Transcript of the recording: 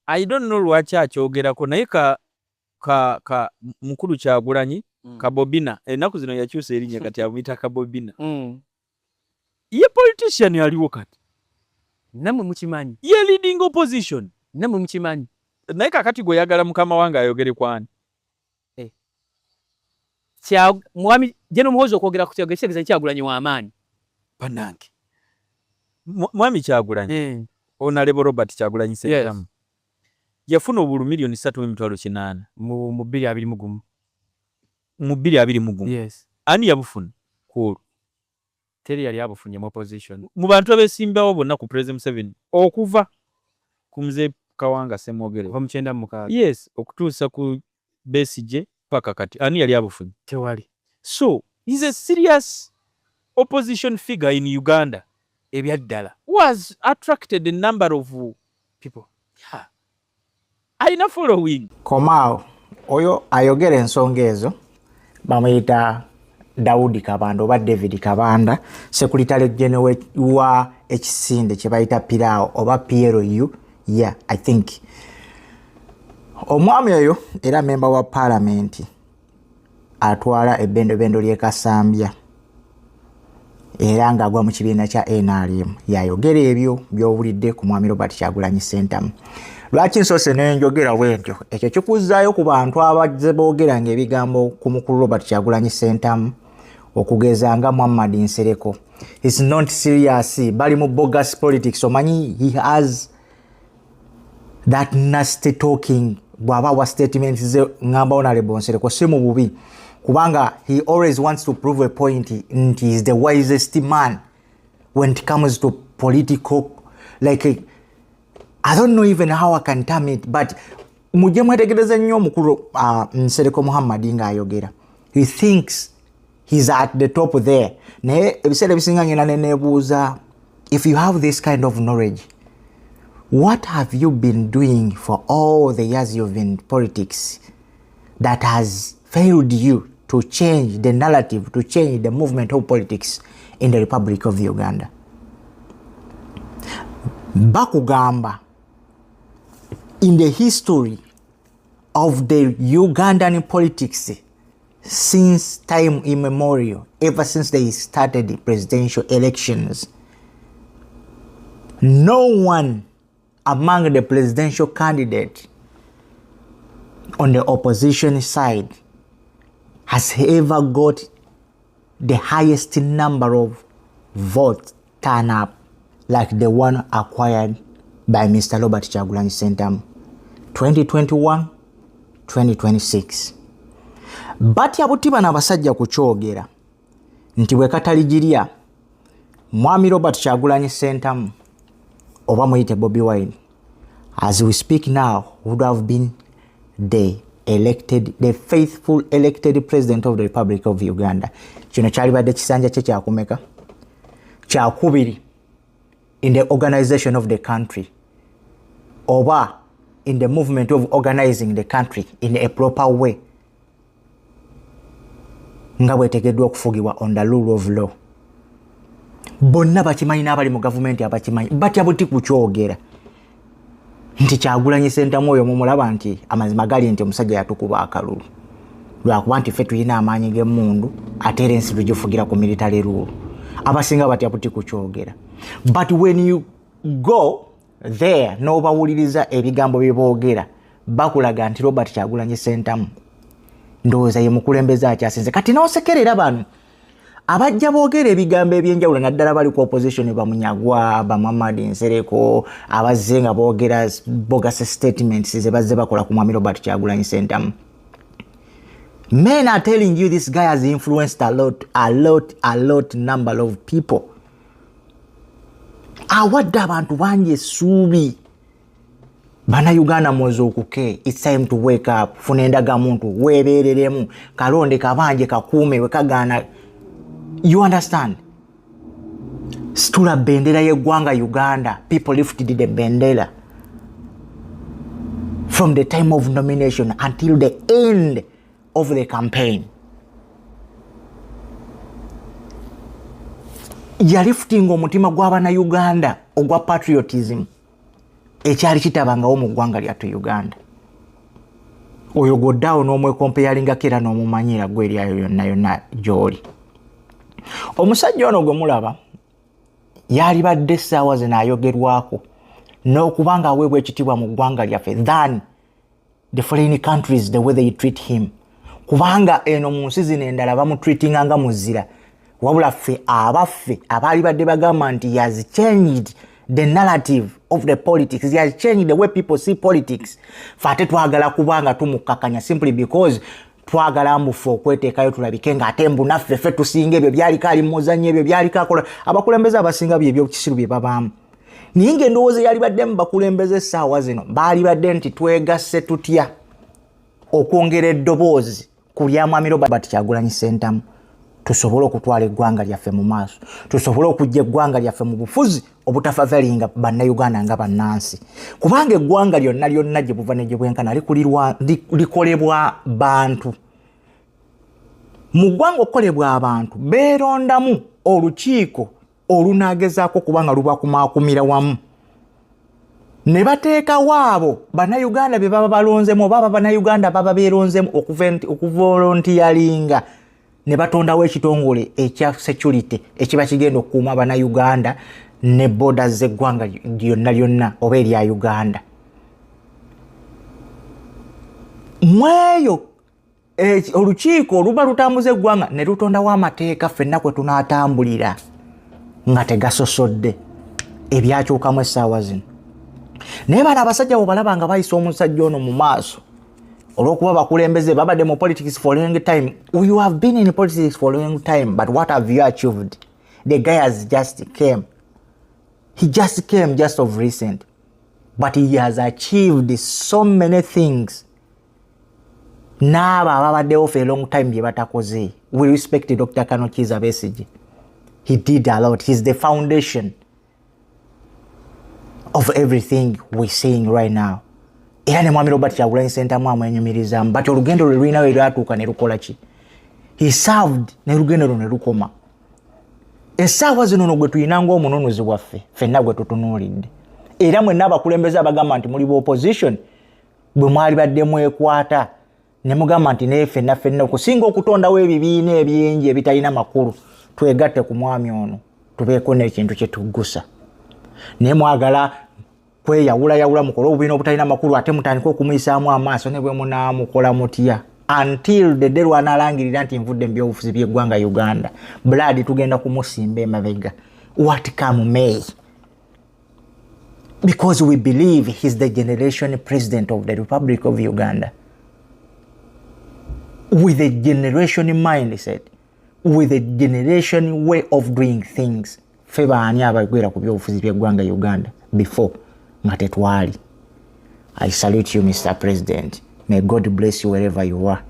I don't know lwaki akyogerako naye ka mukulu Kyagulanyi Kabobina ennaku zino yakyusa erinnya kati amuyita Kabobina ye politician yaliwo kati namwe mukimanyi ye leading opposition namwe mukimanyi naye kakati gwe yagala mukama wange ayogere kwani mwami Jeno Muhoozi okwogera ku kitegeeza Kyagulanyi w'amaanyi bannange mwami Kyagulanyi Honorable Robert Kyagulanyi Ssentamu yafuna obulu milioni 3.8 mu 2021 mu 2021 yes ani yabufuna kulu teri yali abufunye mu opposition mu bantu abesimbawo bonna ku President Museveni okuva ku mzee Kawanga Ssemwogere mu 96 yes okutuusa ku Besigye paka kati ani yali abufunye tewali so he's a serious opposition figure in Uganda ebyaddala was attracted a number of people aina following komao oyo ayogera ensonga ezo bamuyita Daudi Kabanda oba David Kabanda Secretary General wa ekisinde kye bayita Pirao oba PLU I think omwami oyo era member wa parliament atwala ebbendobendo lye Kasambya era nga agwa mu kibiina kya NRM yayogera ebyo by'owulidde ku mwami Robert Kyagulanyi Ssentamu lwaki nsose nenjogera bwentyo ekyo kikuzzaayo ku bantu abazze boogeranga ebigambo ku mukulu Robert Kyagulanyi Ssentamu okugeza nga Muhammad Nsereko is not serious bali mu bogus politics omanyi he has that nasty talking bwaba wa statements ze ngamba Honorable Nsereko si mu bubi kubanga he always wants to prove a point and he is the wisest man when it comes to political like I don't know even how I can term it but mujje mwetegereze nnyo mukulu Nsereko Muhammad nga ayogera he thinks he's at the top there naye ebiseera ebisinga ngenda neneebuuza if you have this kind of knowledge what have you been doing for all the years you've been in politics that has failed you to change the narrative, to change the movement of politics in the Republic of Uganda? Bakugamba, in the history of the Ugandan politics since time immemorial, ever since they started the presidential elections, no one among the presidential candidates on the opposition side has ever got the highest number of votes turn up like the one acquired by Mr. Robert Kyagulanyi Ssentamu 2021 2026 but yabuti na basajja kukyogera nti bwe kataligirya mwami Robert Kyagulanyi Ssentamu oba muyite Bobi Wine as we speak now would have been the faithful elected president of the Republic of Uganda. Kino kyalibadde kisanja kye kyakumeka kyakubiri in the organization of the country oba in the movement of organizing the country in a proper way nga bwetegeddwa okufugibwa on the rule of law. Bonna bakimanyi n'abali mu gavumenti abakimanyi batya buti kukyogera nti Kyagulanyi Ssentamu oyo mumulaba nti amazima gali nti omusajja yatukuba akalulu lwakuba nti ffe tulina amaanyi g'emmundu ate era ensi tugifugira ku military rule abasinga batya buti kukyogera but when you go there n'obawuliriza ebigambo bye boogera bakulaga nti Robert Kyagulanyi Ssentamu ndowooza ye mukulembeze akyasinze kati n'osekerera bano abajja boogera ebigambo ebyenjawulo naddala bali ku opposition bamunyagwa ba Muhammad Nsereko abazze nga boogera bogus statements ze bazze bakola ku mwami Robert Kyagulanyi Ssentamu. Men are telling you this guy has influenced a lot number of people. Awadde abantu bangi essuubi bana Uganda mwozi okuke it's time to wake up funa endaga muntu weebereremu kalonde kabanje kakuume wekagaana. You understand? Stula bendera y'eggwanga Uganda. People lifted the bendera from the time of nomination until the end of the campaign. Yalifting omutima gw'abana Uganda ogwa patriotism. ekyali kitabangawo mu ggwanga lyattu Uganda. Oyo goddawo n'omwekompeyalinga era n'omumanyira gwe eryayo yonna gy'oli. Omusajja ono gwe mulaba yali badde essaawa zino ayogerwako n'okubanga aweebwa ekitiibwa mu ggwanga lyaffe than the foreign countries the way they treat him. Kubanga eno mu nsi zino endala bamutreatinga nga muzira, wabula ffe abaffe abaali badde bagamba nti he has changed the narrative of the politics, he has changed the way people see politics. Fate twagala kubanga tumukakanya simply because twagala mbufu okweteekayo tulabike ng'ate mbu naffe ffe tusinga ebyo byaliko ali mu muzannyo ebyo byaliko akola. Abakulembeze abasinga by'ebyokisiru bye babaamu. Naye ng'endowooza yali badde mu bakulembeze essaawa zino baali badde nti twegasse tutya okwongera eddoboozi ku lya Mwami Robert Kyagulanyi Ssentamu tusobole okutwala eggwanga lyaffe mu maaso, tusobole okujja eggwanga lyaffe mu bufuzi obutafavalinga bannayuganda nga bannansi. Kubanga eggwanga lyonna gye buva ne gye bwenkana likolebwa bantu. Mu ggwanga okukolebwa abantu beerondamu olukiiko olunaagezaako kubanga lubakumaakumira wamu ne bateekawo abo bannayuganda be baba balonzemu oba bannayuganda baba beeronzemu okuvolontiyalinga ne batondawo ekitongole ekya security ekiba kigenda okukuuma bannayuganda ne borders z'eggwanga lyonna oba erya Uganda. Mweyo olukiiko oluba lutambuza eggwanga ne lutondawo amateeka ffenna kwe tunaatambulira nga tegasosodde ebyakyukamu essaawa zino. Naye bano abasajja bwebalaba nga bayisa omusajja ono mu maaso olw'okuba bakulembeze babadde mu politics for a long time. You have been in politics for a long time, but what have you achieved? The guy has just came. He just came just of recent, but he has achieved so many things. N'abo ababaddewo for a long time bye batakoze. We respect Dr. Kano Kizza Besigye. He did a lot. He's the foundation of everything we're seeing right now. Era ne Mwami Robert Kyagulanyi Ssentamu amwenyumirizamu, but olugendo lwe lulinayo lwatuuka ne lukola ki? He served ne lugendo luno ne lukoma. Essaawa zino no gwe tuyina ng'omununuzi waffe ffenna gwe tutunuulidde. Era mwenna abakulembeze abagamba nti muli opposition bwe mwali badde mwekwata ne mugamba nti naye ffenna okusinga okutondawo ebibiina ebyengi ebitalina makulu twegatte ku mwami ono tubeeko n'ekintu kye tuggusa. Naye mwagala kweyawulayawula mukole obubiina obutalina makulu ate mutandika okumuyisaamu amaaso ne bwe munaamukola mutya until the day lwanaalangirira nti nvudde mu byobufuzi by'eggwanga Uganda. Blood tugenda kumusimba emabega what come may, because we believe he's the generation president of the Republic of Uganda with a generation mindset, with a generation way of doing things. Ffe baani abagwera ku byobufuzi by'eggwanga Uganda before nga tetwali. I salute you, Mr. President. May God bless you wherever you are.